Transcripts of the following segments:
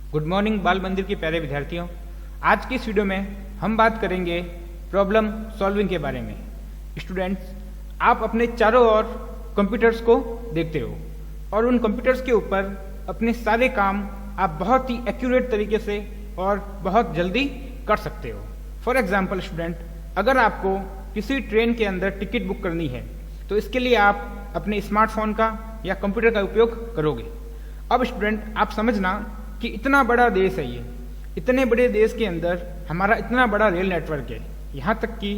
Good morning बाल मंदिर के प्यारे विद्यार्थियों। आज की इस वीडियो में हम बात करेंगे प्रॉब्लम सॉल्विंग के बारे में। स्टूडेंट्स, आप अपने चारों ओर कंप्यूटर्स को देखते हो और उन कंप्यूटर्स के ऊपर अपने सारे काम आप बहुत ही एक्यूरेट तरीके से और बहुत जल्दी कर सकते हो। फॉर एग्जाम्पल स्टूडेंट, अगर आपको किसी ट्रेन के अंदर टिकट बुक करनी है तो इसके लिए आप अपने स्मार्टफोन का या कंप्यूटर का उपयोग करोगे। अब स्टूडेंट, आप समझना कि इतना बड़ा देश है ये, इतने बड़े देश के अंदर हमारा इतना बड़ा रेल नेटवर्क है। यहाँ तक कि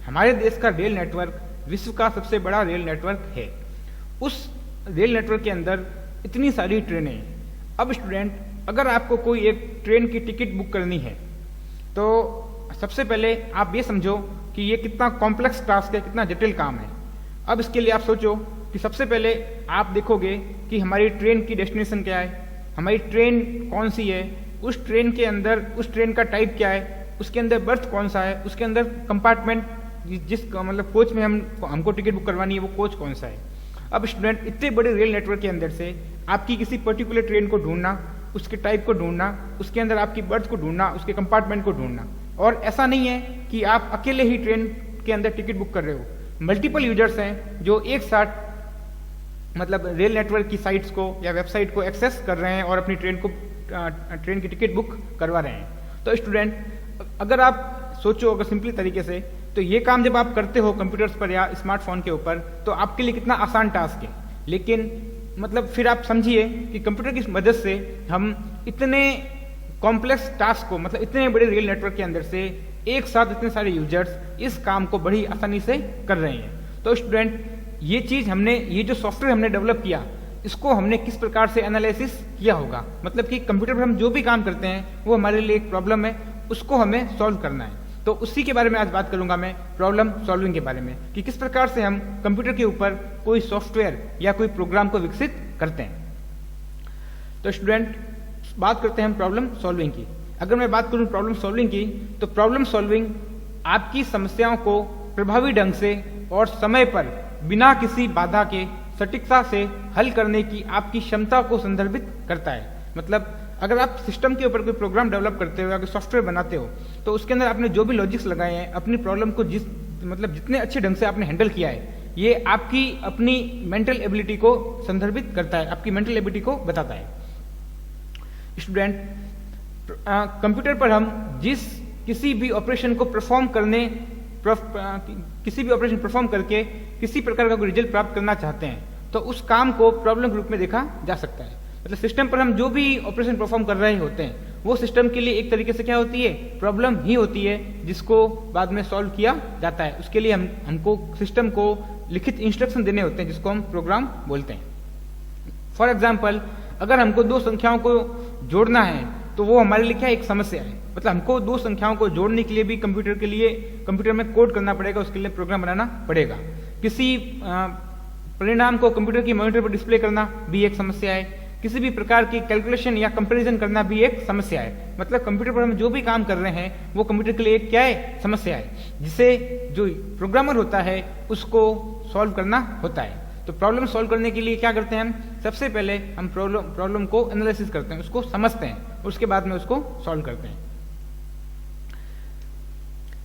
हमारे देश का रेल नेटवर्क विश्व का सबसे बड़ा रेल नेटवर्क है। उस रेल नेटवर्क के अंदर इतनी सारी ट्रेनें हैं। अब स्टूडेंट, अगर आपको कोई एक ट्रेन की टिकट बुक करनी है तो सबसे पहले आप ये समझो कि ये कितना कॉम्प्लेक्स टास्क है, कितना जटिल काम है। अब इसके लिए आप सोचो कि सबसे पहले आप देखोगे कि हमारी ट्रेन की डेस्टिनेशन क्या है, हमारी ट्रेन कौन सी है, उस ट्रेन के अंदर उस ट्रेन का टाइप क्या है, उसके अंदर बर्थ कौन सा है, उसके अंदर कंपार्टमेंट जिस मतलब कोच में हमको टिकट बुक करवानी है वो कोच कौन सा है। अब स्टूडेंट, इतने बड़े रेल नेटवर्क के अंदर से आपकी किसी पर्टिकुलर ट्रेन को ढूंढना, उसके टाइप को ढूंढना, उसके अंदर आपकी बर्थ को ढूंढना, उसके कंपार्टमेंट को ढूंढना। और ऐसा नहीं है कि आप अकेले ही ट्रेन के अंदर टिकट बुक कर रहे हो, मल्टीपल यूजर्स हैं जो एक साथ मतलब रेल नेटवर्क की साइट्स को या वेबसाइट को एक्सेस कर रहे हैं और अपनी ट्रेन की टिकट बुक करवा रहे हैं। तो स्टूडेंट, अगर आप सोचो अगर सिंपली तरीके से, तो ये काम जब आप करते हो कंप्यूटर्स पर या स्मार्टफोन के ऊपर तो आपके लिए कितना आसान टास्क है। लेकिन मतलब फिर आप समझिए कि कंप्यूटर की मदद से हम इतने कॉम्प्लेक्स टास्क को, मतलब इतने बड़े रेल नेटवर्क के अंदर से एक साथ इतने सारे यूजर्स इस काम को बड़ी आसानी से कर रहे हैं। तो स्टूडेंट, ये जो सॉफ्टवेयर हमने डेवलप किया, इसको हमने किस प्रकार से एनालिसिस किया होगा, मतलब कि कंप्यूटर पर हम जो भी काम करते हैं वो हमारे लिए एक प्रॉब्लम है, उसको हमें सॉल्व करना है। तो उसी के बारे में आज बात करूंगा मैं, प्रॉब्लम सॉल्विंग के बारे में, कि किस प्रकार से हम कंप्यूटर के ऊपर कोई सॉफ्टवेयर या कोई प्रोग्राम को विकसित करते हैं। तो स्टूडेंट, बात करते हैं हम प्रॉब्लम सॉल्विंग की। अगर मैं बात करूं प्रॉब्लम सॉल्विंग की, तो प्रॉब्लम सॉल्विंग आपकी समस्याओं को प्रभावी ढंग से और समय पर बिना किसी बाधा के सटीकता से हल करने की आपकी क्षमता को संदर्भित करता है। मतलब अगर आप सिस्टम के ऊपर कोई प्रोग्राम डेवलप करते हो या कोई सॉफ्टवेयर बनाते हो तो उसके अंदर आपने जो भी लॉजिक्स लगाए हैं, अपनी प्रॉब्लम को जितने अच्छे ढंग से आपने हैंडल किया है, ये आपकी अपनी मेंटल एबिलिटी को संदर्भित करता है, आपकी मेंटल एबिलिटी को बताता है। स्टूडेंट, कंप्यूटर पर हम किसी भी ऑपरेशन परफॉर्म करके किसी प्रकार का कोई रिजल्ट प्राप्त करना चाहते हैं तो उस काम को प्रॉब्लम के रूप में देखा जा सकता है। मतलब सिस्टम पर हम जो भी ऑपरेशन परफॉर्म कर रहे होते हैं वो सिस्टम के लिए एक तरीके से क्या होती है, प्रॉब्लम ही होती है, जिसको बाद में सॉल्व किया जाता है। उसके लिए हमको सिस्टम को लिखित इंस्ट्रक्शन देने होते हैं, जिसको हम प्रोग्राम बोलते हैं। फॉर एग्जाम्पल, अगर हमको दो संख्याओं को जोड़ना है तो वो हमारे लिए क्या एक समस्या है। मतलब हमको दो संख्याओं को जोड़ने के लिए भी कंप्यूटर में कोड करना पड़ेगा, उसके लिए प्रोग्राम बनाना पड़ेगा। किसी परिणाम को कंप्यूटर की मॉनिटर पर डिस्प्ले करना भी एक समस्या है। किसी भी प्रकार की कैलकुलेशन या कंपैरिजन करना भी एक समस्या है। मतलब कंप्यूटर पर हम जो भी काम कर रहे हैं वो कंप्यूटर के लिए एक क्या है, समस्या है, जिसे जो प्रोग्रामर होता है उसको सॉल्व करना होता है। तो प्रॉब्लम सॉल्व करने के लिए क्या करते हैं हम, सबसे पहले हम प्रॉब्लम को एनालिसिस करते हैं, उसको समझते हैं, उसके बाद में उसको सॉल्व करते हैं।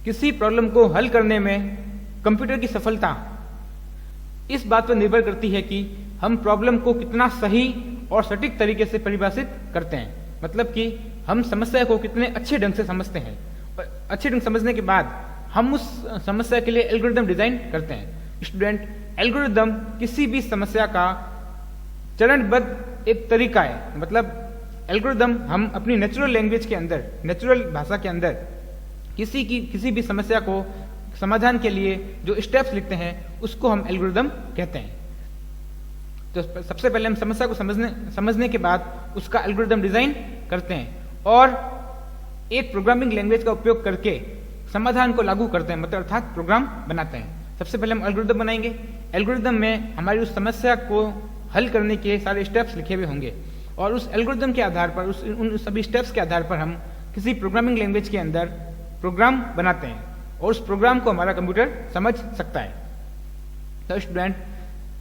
किसी प्रॉब्लम को हल करने में कंप्यूटर की सफलता इस बात पर निर्भर करती है कि हम प्रॉब्लम को कितना सही और सटीक तरीके से परिभाषित करते हैं। मतलब कि हम समस्या को कितने अच्छे ढंग से समझते हैं, और अच्छे ढंग समझने के बाद हम उस समस्या के लिए एल्गोरिदम डिजाइन करते हैं। स्टूडेंट, एल्गोरिदम किसी भी समस्या का चरणबद्ध एक तरीका है। मतलब एल्गोरिदम हम अपनी नेचुरल लैंग्वेज के अंदर, नेचुरल भाषा के अंदर किसी भी समस्या को समाधान के लिए जो स्टेप्स लिखते हैं उसको हम एल्गोरिदम कहते हैं। तो सबसे पहले हम समस्या को समझने के बाद उसका एल्गोरिदम डिजाइन करते हैं और एक प्रोग्रामिंग लैंग्वेज का उपयोग करके समाधान को लागू करते हैं, मतलब अर्थात प्रोग्राम बनाते हैं। सबसे पहले हम एल्गोरिदम बनाएंगे। एल्गोरिदम में हमारी उस समस्या को हल करने के सारे स्टेप्स लिखे हुए होंगे और उस एल्गोरिदम के आधार पर, उन सभी स्टेप्स के आधार पर हम किसी प्रोग्रामिंग लैंग्वेज के अंदर प्रोग्राम बनाते हैं और उस प्रोग्राम को हमारा कंप्यूटर समझ सकता है। तो स्टूडेंट,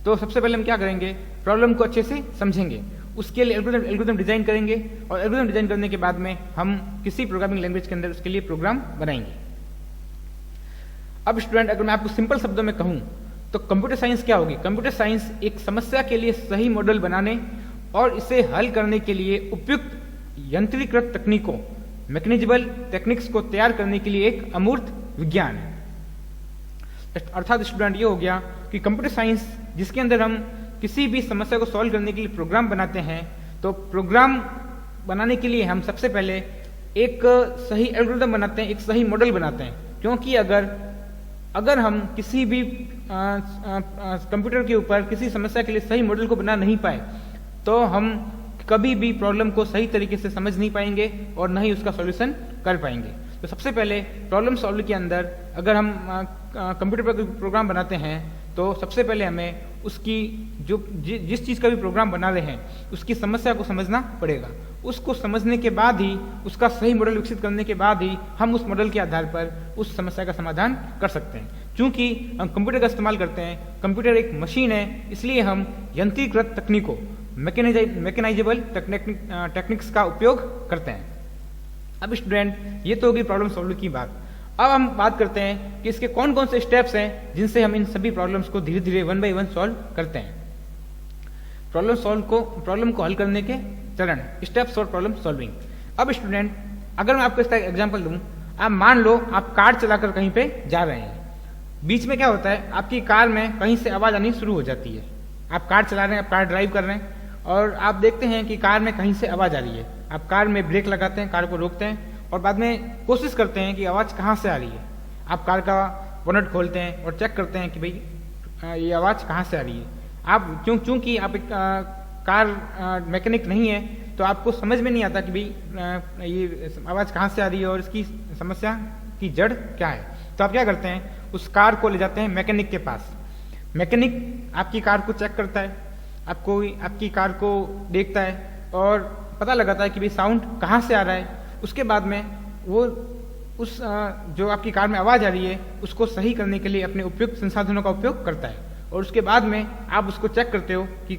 तो सबसे पहले हम क्या करेंगे, प्रॉब्लम को अच्छे से समझेंगे उसके लिए एल्गोरिथम डिजाइन करेंगे और एल्गोरिथम डिजाइन करने के बाद में हम किसी प्रोग्रामिंग लैंग्वेज के अंदर उसके लिए प्रोग्राम बनाएंगे। अब स्टूडेंट, अगर मैं आपको सिंपल शब्दों में कहूं तो कंप्यूटर साइंस क्या होगी? कंप्यूटर साइंस एक समस्या के लिए सही मॉडल बनाने और इसे हल करने के लिए उपयुक्त यंत्रीकृत तकनीकों, मैकेनिज्बल टेक्निक्स को तैयार करने के लिए एक अमूर्त विज्ञान है। अर्थात स्टूडेंट, ये हो गया कि कंप्यूटर साइंस जिसके अंदर हम किसी भी समस्या को सॉल्व करने के लिए प्रोग्राम बनाते हैं, तो प्रोग्राम बनाने के लिए हम सबसे पहले एक सही एल्गोरिथम बनाते हैं, एक सही मॉडल बनाते हैं। क्योंकि अगर हम किसी भी कंप्यूटर के ऊपर किसी समस्या के लिए सही मॉडल को बना नहीं पाए तो हम कभी भी प्रॉब्लम को सही तरीके से समझ नहीं पाएंगे और न ही उसका सॉल्यूशन कर पाएंगे। तो सबसे पहले प्रॉब्लम सॉल्व के अंदर अगर हम कंप्यूटर पर प्रोग्राम बनाते हैं तो सबसे पहले हमें उसकी जिस चीज़ का भी प्रोग्राम बना रहे हैं उसकी समस्या को समझना पड़ेगा। उसको समझने के बाद ही, उसका सही मॉडल विकसित करने के बाद ही हम उस मॉडल के आधार पर उस समस्या का समाधान कर सकते हैं। क्योंकि हम कंप्यूटर का इस्तेमाल करते हैं, कंप्यूटर एक मशीन है, इसलिए हम यंत्रीकृत तकनीकों, मैकेनाइजेबल टेक्निक्स का उपयोग करते हैं। अब स्टूडेंट, ये तो होगी प्रॉब्लम सॉल्व की बात। अब हम बात करते हैं कि इसके कौन कौन से स्टेप्स हैं जिनसे हम इन सभी प्रॉब्लम्स को धीरे धीरे वन बाय वन सॉल्व करते हैं। प्रॉब्लम को हल करने के चरण, स्टेप्स फॉर प्रॉब्लम सॉल्विंग। अब स्टूडेंट, अगर मैं आपको इसका एग्जांपल दूं, आप मान लो आप कार चलाकर कहीं पे जा रहे हैं, बीच में क्या होता है, आपकी कार में कहीं से आवाज आनी शुरू हो जाती है। आप कार चला रहे हैं, आप कार ड्राइव कर रहे हैं और आप देखते हैं कि कार में कहीं से आवाज आ रही है। आप कार में ब्रेक लगाते हैं, कार को रोकते हैं और बाद में कोशिश करते हैं कि आवाज कहाँ से आ रही है। आप कार का बोनट खोलते हैं और चेक करते हैं कि भाई ये आवाज कहाँ से आ रही है। आप चूंकि आप एक कार मैकेनिक नहीं है तो आपको समझ में नहीं आता कि भाई ये आवाज कहाँ से आ रही है और इसकी समस्या की जड़ क्या है। तो आप क्या करते हैं, उस कार को ले जाते हैं मैकेनिक के पास। मैकेनिक आपकी कार को चेक करता है, आपकी कार को देखता है और पता लगाता है कि भाई साउंड कहाँ से आ रहा है। उसके बाद में वो उस जो आपकी कार में आवाज आ रही है उसको सही करने के लिए अपने उपयुक्त संसाधनों का उपयोग करता है और उसके बाद में आप उसको चेक करते हो कि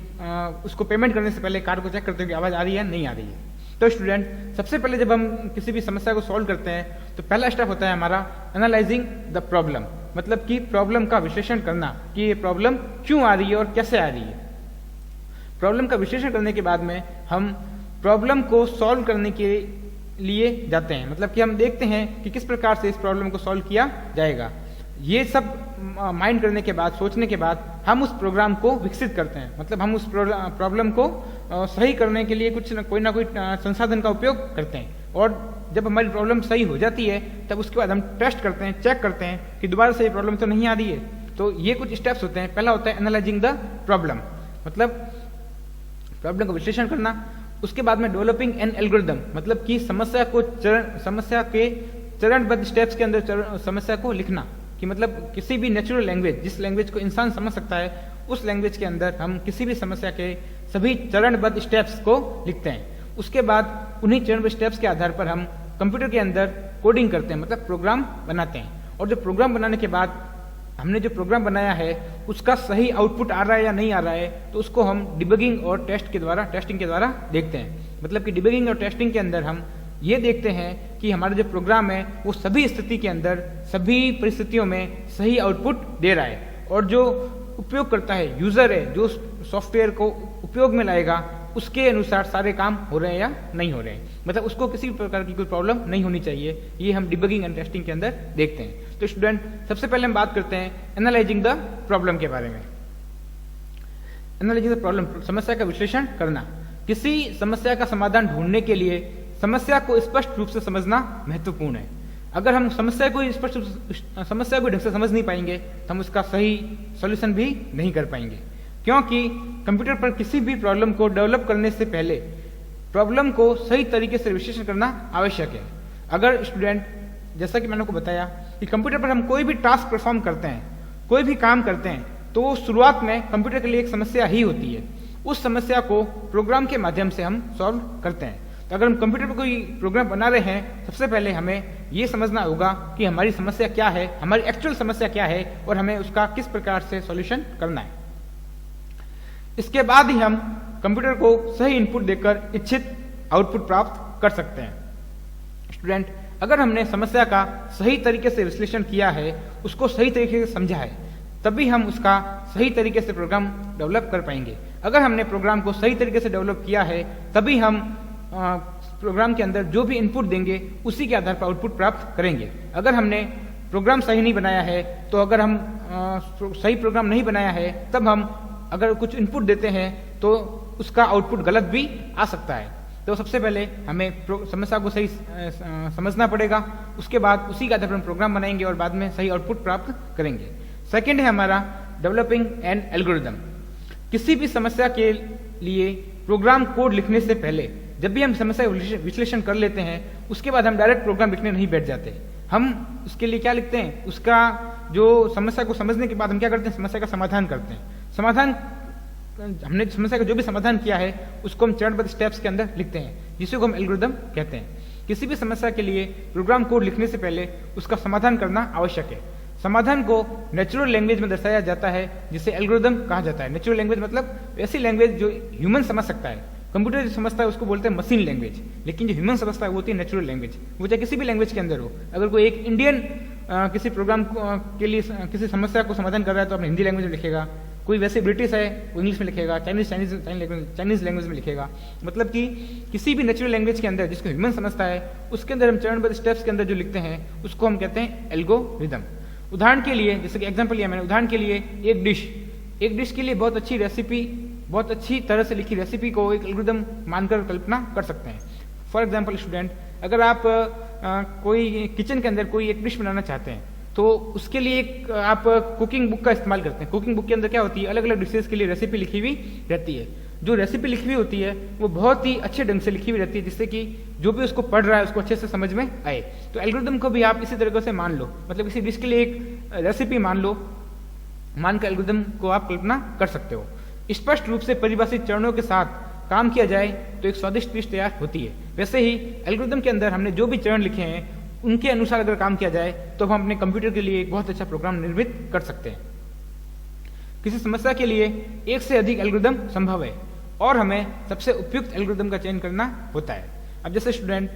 उसको पेमेंट करने से पहले कार को चेक करते हो कि आवाज आ रही है नहीं आ रही है। तो स्टूडेंट, सबसे पहले जब हम किसी भी समस्या को सॉल्व करते हैं तो पहला स्टेप होता है हमारा एनालाइजिंग द प्रॉब्लम, मतलब कि प्रॉब्लम का विश्लेषण करना कि ये प्रॉब्लम क्यों आ रही है और कैसे आ रही है। प्रॉब्लम का विश्लेषण करने के बाद में हम प्रॉब्लम को सॉल्व करने के लिए जाते हैं, मतलब कि हम देखते हैं कि किस प्रकार से इस प्रॉब्लम को सॉल्व किया जाएगा। ये सब माइंड करने के बाद, सोचने के बाद हम उस प्रोग्राम को विकसित करते हैं, मतलब हम उस प्रॉब्लम को सही करने के लिए कोई ना कोई संसाधन का उपयोग करते हैं। और जब हमारी प्रॉब्लम सही हो जाती है तब उसके बाद हम टेस्ट करते हैं, चेक करते हैं कि दोबारा से ये प्रॉब्लम तो नहीं आ रही है। तो ये कुछ स्टेप्स होते हैं। पहला होता है एनालाइजिंग द प्रॉब्लम, मतलब प्रॉब्लम का विश्लेषण करना। उसके बाद में डेवलपिंग एन एल्गोरिथम, मतलब कि समस्या के चरणबद्ध स्टेप्स के अंदर समस्या को लिखना, कि मतलब किसी भी नेचुरल लैंग्वेज, जिस लैंग्वेज को इंसान समझ सकता है, उस लैंग्वेज के अंदर हम किसी भी समस्या के सभी चरणबद्ध स्टेप्स को लिखते हैं। उसके बाद उन्हीं चरणबद्ध स्टेप्स के आधार पर हम कंप्यूटर के अंदर कोडिंग करते हैं, मतलब प्रोग्राम बनाते हैं। और जो प्रोग्राम बनाने के बाद हमने जो प्रोग्राम बनाया है उसका सही आउटपुट आ रहा है या नहीं आ रहा है, तो उसको हम डिबगिंग और टेस्टिंग के द्वारा देखते हैं। मतलब कि डिबगिंग और टेस्टिंग के अंदर हम ये देखते हैं कि हमारा जो प्रोग्राम है वो सभी स्थिति के अंदर, सभी परिस्थितियों में सही आउटपुट दे रहा है, और जो उपयोग करता है, यूजर है, जो सॉफ्टवेयर को उपयोग में लाएगा, उसके अनुसार सारे काम हो रहे हैं या नहीं हो रहे हैं, मतलब उसको किसी भी प्रकार की कोई प्रॉब्लम नहीं होनी चाहिए। ये हम डिबगिंग एंड टेस्टिंग के अंदर देखते हैं। तो स्टूडेंट, सबसे पहले हम बात करते हैं एनालाइजिंग द प्रॉब्लम के बारे में। एनालाइजिंग द प्रॉब्लम, समस्या का विश्लेषण करना। किसी समस्या का समाधान ढूंढने के लिए समस्या को स्पष्ट रूप से समझना महत्वपूर्ण है। अगर हम समस्या को ढंग से समझ नहीं पाएंगे तो हम उसका सही सॉल्यूशन भी नहीं कर पाएंगे, क्योंकि कंप्यूटर पर किसी भी प्रॉब्लम को डेवलप करने से पहले प्रॉब्लम को सही तरीके से विश्लेषण करना आवश्यक है। अगर स्टूडेंट, जैसा कि मैंने आपको बताया कि कंप्यूटर पर हम कोई भी टास्क परफॉर्म करते हैं, कोई भी काम करते हैं, तो शुरुआत में कंप्यूटर के लिए एक समस्या ही होती है। उस समस्या को प्रोग्राम के माध्यम से हम सॉल्व करते हैं। तो अगर हम कंप्यूटर पर कोई प्रोग्राम बना रहे हैं, सबसे पहले हमें ये समझना होगा कि हमारी समस्या क्या है, हमारी एक्चुअल समस्या क्या है, और हमें उसका किस प्रकार से सॉल्यूशन करना है। इसके बाद ही हम कंप्यूटर को सही इनपुट देकर इच्छित आउटपुट प्राप्त कर सकते हैं। स्टूडेंट, अगर हमने समस्या का सही तरीके से विश्लेषण किया है, उसको सही तरीके से समझा है, तभी हम उसका सही तरीके से प्रोग्राम डेवलप कर पाएंगे। अगर हमने प्रोग्राम को सही तरीके से डेवलप किया है, तभी हम प्रोग्राम के अंदर जो भी इनपुट देंगे उसी के आधार पर आउटपुट प्राप्त करेंगे। अगर हमने प्रोग्राम सही नहीं बनाया है, तो अगर हम सही प्रोग्राम नहीं बनाया है, तब हम अगर कुछ इनपुट देते हैं तो उसका आउटपुट गलत भी आ सकता है। तो सबसे पहले हमें समस्या को सही समझना पड़ेगा, उसके बाद उसी के आधार पर हम प्रोग्राम बनाएंगे और बाद में सही आउटपुट प्राप्त करेंगे। सेकंड है हमारा डेवलपिंग एन एल्गोरिदम। किसी भी समस्या के लिए प्रोग्राम कोड लिखने से पहले जब भी हम समस्या विश्लेषण कर लेते हैं, उसके बाद हम डायरेक्ट प्रोग्राम लिखने नहीं बैठ जाते। हम उसके लिए क्या लिखते हैं, उसका जो समस्या को समझने के बाद हम क्या करते हैं, समस्या का समाधान करते हैं। हमने समस्या का जो भी समाधान किया है उसको हम चरणबद्ध स्टेप्स के अंदर लिखते हैं, जिसे को हम एल्गोरिदम कहते हैं। किसी भी समस्या के लिए प्रोग्राम कोड लिखने से पहले उसका समाधान करना आवश्यक है। समाधान को नेचुरल लैंग्वेज में दर्शाया जाता है, जिसे एल्गोरिदम कहा जाता है। नेचुरल लैंग्वेज मतलब ऐसी लैंग्वेज जो ह्यूमन समझ सकता है। कंप्यूटर जो समझता है उसको बोलते हैं मशीन लैंग्वेज, लेकिन जो ह्यूमन समझता है वो होती है नेचुरल लैंग्वेज। वो चाहे किसी भी लैंग्वेज के अंदर हो। अगर कोई एक इंडियन किसी प्रोग्राम के लिए किसी समस्या को समाधान कर रहा है तो अपने हिंदी लैंग्वेज में लिखेगा, कोई वैसे ब्रिटिश है वो इंग्लिश में लिखेगा, चाइनीज लैंग्वेज में लिखेगा। मतलब कि किसी भी नेचुरल लैंग्वेज के अंदर जिसको ह्यूमन समझता है, उसके अंदर हम चरणबद्ध स्टेप्स के अंदर जो लिखते हैं उसको हम कहते हैं एल्गोरिदम। उदाहरण के लिए, जैसे कि एग्जांपल लिया मैंने, उदाहरण के लिए एक डिश के लिए बहुत अच्छी रेसिपी, बहुत अच्छी तरह से लिखी रेसिपी को एक एल्गोरिदम मानकर कल्पना कर सकते हैं। फॉर एग्जाम्पल स्टूडेंट, अगर आप कोई किचन के अंदर कोई एक डिश बनाना चाहते हैं तो उसके लिए एक आप कुकिंग बुक का इस्तेमाल करते हैं। कुकिंग बुक के अंदर क्या होती है, अलग अलग डिशेज के लिए रेसिपी लिखी हुई रहती है। जो रेसिपी लिखी हुई होती है वो बहुत ही अच्छे ढंग से लिखी हुई रहती है, जिससे कि जो भी उसको पढ़ रहा है उसको अच्छे से समझ में आए। तो एल्गोरिदम को भी आप इसी तरीके से मान लो, मतलब किसी डिश के लिए एक रेसिपी मान लो, मान कर एल्गोरिदम को आप कल्पना कर सकते हो। स्पष्ट रूप से परिभाषित चरणों के साथ काम किया जाए तो एक स्वादिष्ट डिश तैयार होती है। वैसे ही एल्गोरिदम के अंदर हमने जो भी चरण लिखे हैं उनके अनुसार अगर काम किया जाए तो हम अपने कंप्यूटर के लिए एक बहुत अच्छा प्रोग्राम निर्मित कर सकते हैं। किसी समस्या के लिए एक से अधिक एल्गोरिदम संभव है और हमें सबसे उपयुक्त एल्गोरिदम का चयन करना होता है। अब जैसे स्टूडेंट,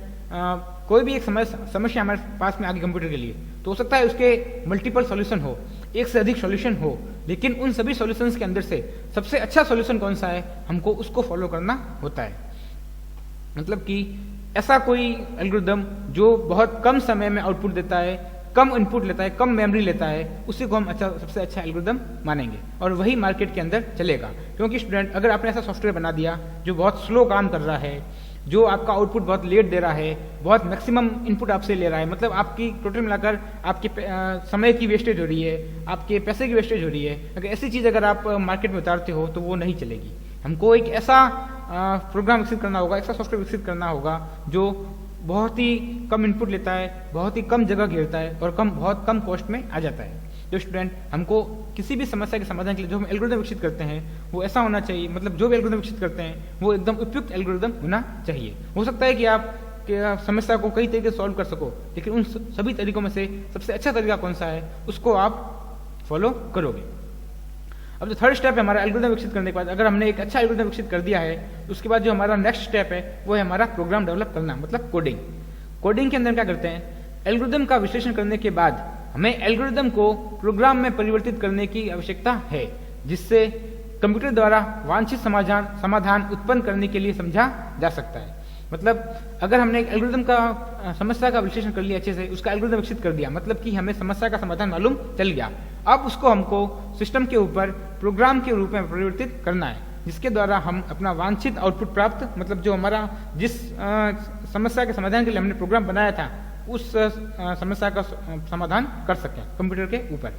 कोई भी एक समस्या हमारे पास में आ गई कंप्यूटर के लिए, तो हो सकता है उसके मल्टीपल सॉल्यूशन हो, एक से अधिक सॉल्यूशन हो, लेकिन उन सभी सॉल्यूशंस के अंदर से सबसे अच्छा सॉल्यूशन कौन सा है, हमको उसको फॉलो करना होता है। मतलब कि ऐसा कोई एल्गोरिदम जो बहुत कम समय में आउटपुट देता है, कम इनपुट लेता है, कम मेमोरी लेता है, उसी को हम सबसे अच्छा एल्गोरिदम मानेंगे और वही मार्केट के अंदर चलेगा। क्योंकि स्टूडेंट, अगर आपने ऐसा सॉफ्टवेयर बना दिया जो बहुत स्लो काम कर रहा है, जो आपका आउटपुट बहुत लेट दे रहा है, बहुत मैक्सिमम इनपुट आपसे ले रहा है, मतलब आपकी टोटल मिलाकर आपके समय की वेस्टेज हो रही है, आपके पैसे की वेस्टेज हो रही है, अगर ऐसी चीज़ अगर आप मार्केट में उतारते हो तो वो नहीं चलेगी। हमको एक ऐसा प्रोग्राम विकसित करना होगा, ऐसा सॉफ्टवेयर विकसित करना होगा जो बहुत ही कम इनपुट लेता है, बहुत ही कम जगह घेरता है और बहुत कम कॉस्ट में आ जाता है। जो स्टूडेंट, हमको किसी भी समस्या के समाधान के लिए जो हम एल्गोरिदम विकसित करते हैं वो ऐसा होना चाहिए, मतलब जो भी एल्गोरिदम विकसित करते हैं वो एकदम उपयुक्त एल्गोरिदम होना चाहिए। हो सकता है कि आप समस्या को कई तरीके से सॉल्व कर सको, लेकिन उन सभी तरीकों में से सबसे अच्छा तरीका कौन सा है उसको आप फॉलो करोगे। अब जो थर्ड स्टेप है हमारा एल्गोरिदम विकसित करने के बाद, अगर हमने एक अच्छा एल्गोरिदम विकसित कर दिया है तो उसके बाद जो हमारा नेक्स्ट स्टेप है वो है हमारा प्रोग्राम डेवलप करना, मतलब कोडिंग। कोडिंग के अंदर क्या करते हैं, एल्गोरिदम का विश्लेषण करने के बाद हमें एल्गोरिदम को प्रोग्राम में परिवर्तित करने की आवश्यकता है, जिससे कंप्यूटर द्वारा वांछित समाधान उत्पन्न करने के लिए समझा जा सकता है। मतलब अगर हमने एक एल्गोरिदम का समस्या का विश्लेषण कर लिया अच्छे से, उसका एल्गोरिदम विकसित कर दिया, मतलब कि हमें समस्या का समाधान मालूम चल गया, अब उसको हमको सिस्टम के ऊपर प्रोग्राम के रूप में परिवर्तित करना है, जिसके द्वारा हम अपना वांछित आउटपुट प्राप्त, मतलब जो हमारा जिस समस्या के समाधान के लिए हमने प्रोग्राम बनाया था उस समस्या का समाधान कर सकें कंप्यूटर के ऊपर।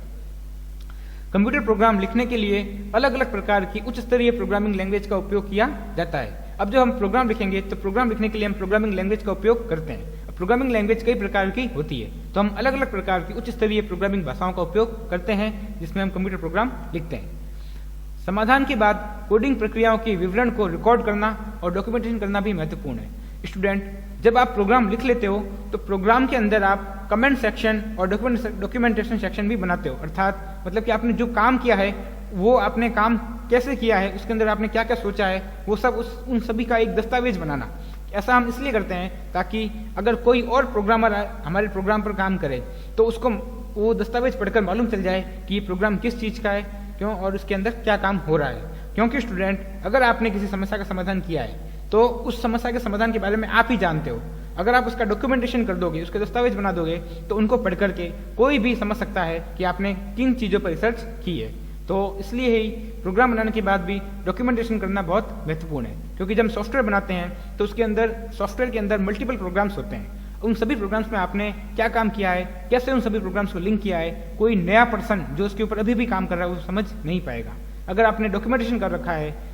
कंप्यूटर प्रोग्राम लिखने के लिए अलग अलग प्रकार की उच्च स्तरीय प्रोग्रामिंग लैंग्वेज का उपयोग किया जाता है। अब जब हम प्रोग्राम लिखेंगे तो प्रोग्राम लिखने के लिए हम प्रोग्रामिंग लैंग्वेज का उपयोग करते हैं। प्रोग्रामिंग लैंग्वेज कई प्रकार की होती है, तो हम अलग अलग प्रकार की उच्च स्तरीय प्रोग्रामिंग भाषाओं का उपयोग करते हैं जिसमें हम कंप्यूटर प्रोग्राम लिखते हैं। समाधान के बाद कोडिंग प्रक्रियाओं के विवरण को रिकॉर्ड करना और डॉक्यूमेंटेशन करना भी महत्वपूर्ण है। स्टूडेंट, जब आप प्रोग्राम लिख लेते हो तो प्रोग्राम के अंदर आप कमेंट सेक्शन और डॉक्यूमेंटेशन सेक्शन भी बनाते हो, अर्थात मतलब कि आपने जो काम किया है वो आपने काम कैसे किया है, उसके अंदर आपने क्या क्या सोचा है, वो सब उन सभी का एक दस्तावेज बनाना। ऐसा हम इसलिए करते हैं ताकि अगर कोई और प्रोग्रामर हमारे प्रोग्राम पर काम करे तो उसको वो दस्तावेज पढ़कर मालूम चल जाए कि ये प्रोग्राम किस चीज़ का है, क्यों, और उसके अंदर क्या काम हो रहा है। क्योंकि स्टूडेंट, अगर आपने किसी समस्या का समाधान किया है तो उस समस्या के समाधान के बारे में आप ही जानते हो। अगर आप उसका डॉक्यूमेंटेशन कर दोगे, उसके दस्तावेज बना दोगे, तो उनको पढ़ करके कोई भी समझ सकता है कि आपने किन चीज़ों पर रिसर्च की है। तो इसलिए ही प्रोग्राम बनाने के बाद भी डॉक्यूमेंटेशन करना बहुत महत्वपूर्ण है, क्योंकि जब हम सॉफ्टवेयर बनाते हैं तो उसके अंदर, सॉफ्टवेयर के अंदर मल्टीपल प्रोग्राम्स होते हैं। उन सभी प्रोग्राम्स में आपने क्या काम किया है, कैसे उन सभी प्रोग्राम्स को लिंक किया है, कोई नया पर्सन जो उसके ऊपर अभी भी काम कर रहा है वो समझ नहीं पाएगा। अगर आपने डॉक्यूमेंटेशन कर रखा है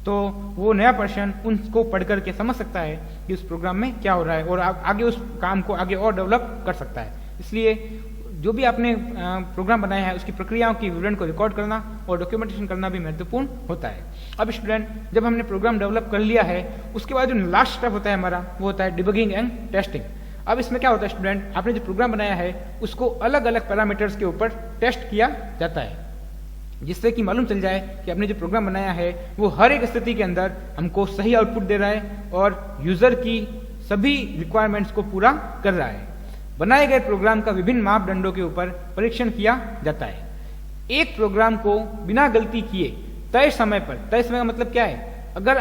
तो वो नया पर्सन उनको पढ़ करके समझ सकता है कि उस प्रोग्राम में क्या हो रहा है और आगे उस काम को आगे और डेवलप कर सकता है। इसलिए जो भी आपने प्रोग्राम बनाया है उसकी प्रक्रियाओं की विवरण को रिकॉर्ड करना और डॉक्यूमेंटेशन करना भी महत्वपूर्ण होता है। अब स्टूडेंट, जब हमने प्रोग्राम डेवलप कर लिया है उसके बाद जो लास्ट स्टेप होता है हमारा, वो होता है डिबगिंग एंड टेस्टिंग। अब इसमें क्या होता है स्टूडेंट, आपने जो प्रोग्राम बनाया है उसको अलग अलग पैरामीटर्स के ऊपर टेस्ट किया जाता है, जिससे कि मालूम चल जाए कि आपने जो प्रोग्राम बनाया है वो हर एक स्थिति के अंदर हमको सही आउटपुट दे रहा है और यूजर की सभी रिक्वायरमेंट्स को पूरा कर रहा है। बनाए गए प्रोग्राम का विभिन्न मापदंडों के ऊपर परीक्षण किया जाता है। एक प्रोग्राम को बिना गलती किए तय समय पर, तय समय का मतलब क्या है, अगर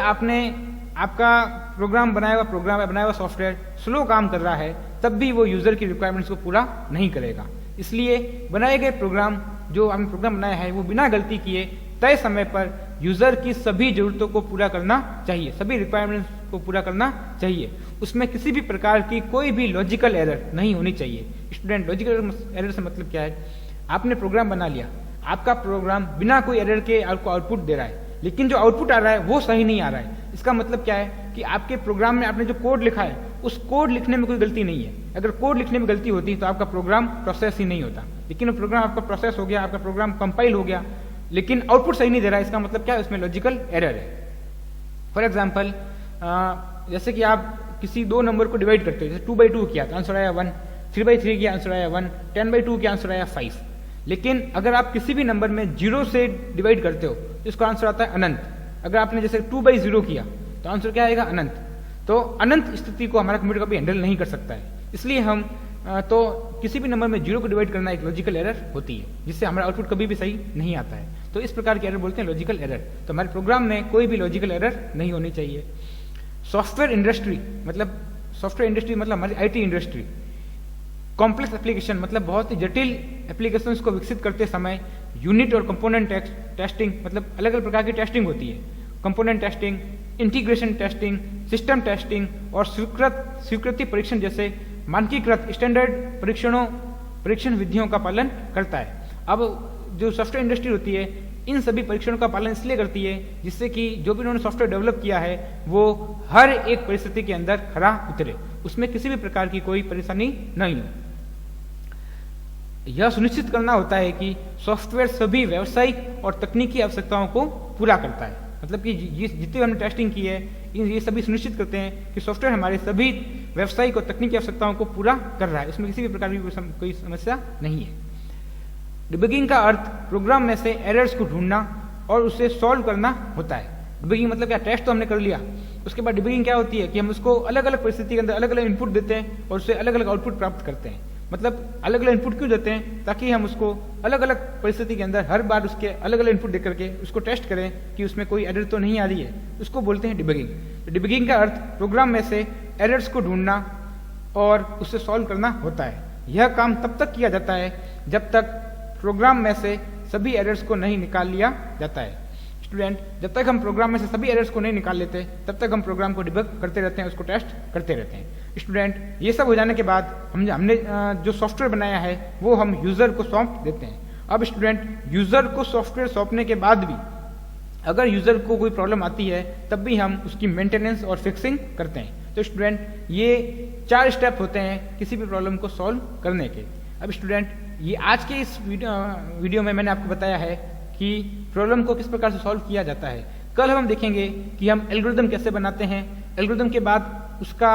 आपका प्रोग्राम बनाया हुआ सॉफ्टवेयर स्लो काम कर रहा है तब भी वो यूजर की रिक्वायरमेंट्स को पूरा नहीं करेगा। इसलिए बनाए गए प्रोग्राम, जो हमने प्रोग्राम बनाया है वो बिना गलती किए तय समय पर यूजर की सभी जरूरतों को पूरा करना चाहिए, सभी रिक्वायरमेंट्स को पूरा करना चाहिए। उसमें किसी भी प्रकार की कोई भी लॉजिकल एरर नहीं होनी चाहिए। स्टूडेंट, लॉजिकल एरर से मतलब क्या है, आपने प्रोग्राम बना लिया, आपका प्रोग्राम बिना कोई एरर के आपको आउटपुट दे रहा है, लेकिन जो आउटपुट आ रहा है वो सही नहीं आ रहा है। इसका मतलब क्या है कि आपके प्रोग्राम में आपने जो कोड लिखा है उस कोड लिखने में कोई गलती नहीं है। अगर कोड लिखने में गलती होती तो आपका प्रोग्राम प्रोसेस ही नहीं होता, लेकिन वो प्रोग्राम आपका प्रोसेस हो गया, आपका प्रोग्राम कंपाइल हो गया, लेकिन आउटपुट सही नहीं दे रहा है। इसका मतलब क्या है, उसमें लॉजिकल एरर है। फॉर एग्जाम्पल, जैसे कि आप किसी दो नंबर को डिवाइड करते हो, जैसे 2/2 किया तो आंसर आया 1, 3/3 किया आंसर आया 1, 10/2 किया आंसर आया 5। लेकिन अगर आप किसी भी नंबर में 0 से डिवाइड करते हो तो इसका आंसर आता है अनंत। अगर आपने जैसे 2/0 किया तो आंसर क्या आएगा, अनंत। तो अनंत स्थिति को हमारा कंप्यूटर कभी हैंडल नहीं कर सकता है। इसलिए हम तो किसी भी नंबर में 0 को डिवाइड करना एक लॉजिकल एरर होती है, जिससे हमारा आउटपुट कभी भी सही नहीं आता है। तो इस प्रकार के एरर बोलते हैं लॉजिकल एरर। तो हमारे प्रोग्राम में कोई भी लॉजिकल एरर नहीं होनी चाहिए। सॉफ्टवेयर इंडस्ट्री मतलब हमारी IT इंडस्ट्री, कॉम्प्लेक्स एप्लीकेशन मतलब बहुत ही जटिल एप्लीकेशंस को विकसित करते समय यूनिट और कंपोनेंट टेस्टिंग मतलब अलग अलग प्रकार की टेस्टिंग होती है। Component testing, integration testing, system testing और स्वीकृति परीक्षण जैसे मानकीकृत स्टैंडर्ड परीक्षण विधियों का पालन करता है। अब जो सॉफ्टवेयर इंडस्ट्री होती है इन सभी परीक्षणों का पालन इसलिए करती है जिससे कि जो भी उन्होंने सॉफ्टवेयर डेवलप किया है वो हर एक परिस्थिति के अंदर खरा उतरे, उसमें किसी भी प्रकार की कोई परेशानी नहीं हो। यह सुनिश्चित करना होता है कि सॉफ्टवेयर सभी व्यावसायिक और तकनीकी आवश्यकताओं को पूरा करता है। मतलब कि जितनी हमने टेस्टिंग की है ये सभी सुनिश्चित करते हैं कि सॉफ्टवेयर हमारे सभी व्यावसायिक और तकनीकी आवश्यकताओं को पूरा कर रहा है, उसमें किसी भी प्रकार की कोई समस्या नहीं है। डिबगिंग का अर्थ प्रोग्राम में से एरर्स को ढूंढना और उसे सॉल्व करना होता है। डिबगिंग मतलब क्या, टेस्ट तो हमने कर लिया, उसके बाद डिबगिंग क्या होती है कि हम उसको अलग अलग परिस्थिति के अंदर अलग अलग इनपुट देते हैं और उससे अलग अलग आउटपुट प्राप्त करते हैं। मतलब अलग अलग इनपुट क्यों देते हैं, ताकि हम उसको अलग अलग परिस्थिति के अंदर हर बार उसके अलग अलग इनपुट देकर के उसको टेस्ट करें कि उसमें कोई एरर तो नहीं आ रही है, उसको बोलते हैं डिबगिंग। तो डिबगिंग का अर्थ प्रोग्राम में से एरर्स को ढूंढना और उससे सॉल्व करना होता है। यह काम तब तक किया जाता है जब तक प्रोग्राम में से सभी एरर्स को नहीं निकाल लिया जाता है। स्टूडेंट, जब तक हम प्रोग्राम में से सभी एरर्स को नहीं निकाल लेते तब तक हम प्रोग्राम को डिबग करते रहते हैं, उसको टेस्ट करते रहते हैं। स्टूडेंट, ये सब हो जाने के बाद हमने जो सॉफ्टवेयर बनाया है वो हम यूजर को सौंप देते हैं। अब स्टूडेंट, यूजर को सॉफ्टवेयर सौंपने के बाद भी अगर यूजर को कोई प्रॉब्लम आती है तब भी हम उसकी मेंटेनेंस और फिक्सिंग करते हैं। तो स्टूडेंट, ये 4 स्टेप होते हैं किसी भी प्रॉब्लम को सॉल्व करने के। अब स्टूडेंट, ये आज के इस वीडियो में मैंने आपको बताया है कि प्रॉब्लम को किस प्रकार से सॉल्व किया जाता है। कल हम देखेंगे कि हम एल्गोरिदम कैसे बनाते हैं, एल्गोरिदम के बाद उसका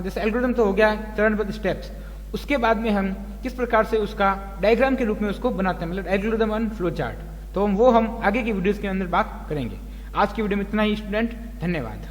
जैसे एल्गोरिदम तो हो गया चरणबद्ध स्टेप्स, उसके बाद में हम किस प्रकार से उसका डायग्राम के रूप में उसको बनाते हैं, मतलब एल्गोरिदम एंड फ्लो चार्ट। तो वो हम आगे की वीडियोस के अंदर बात करेंगे। आज की वीडियो में इतना ही स्टूडेंट, धन्यवाद।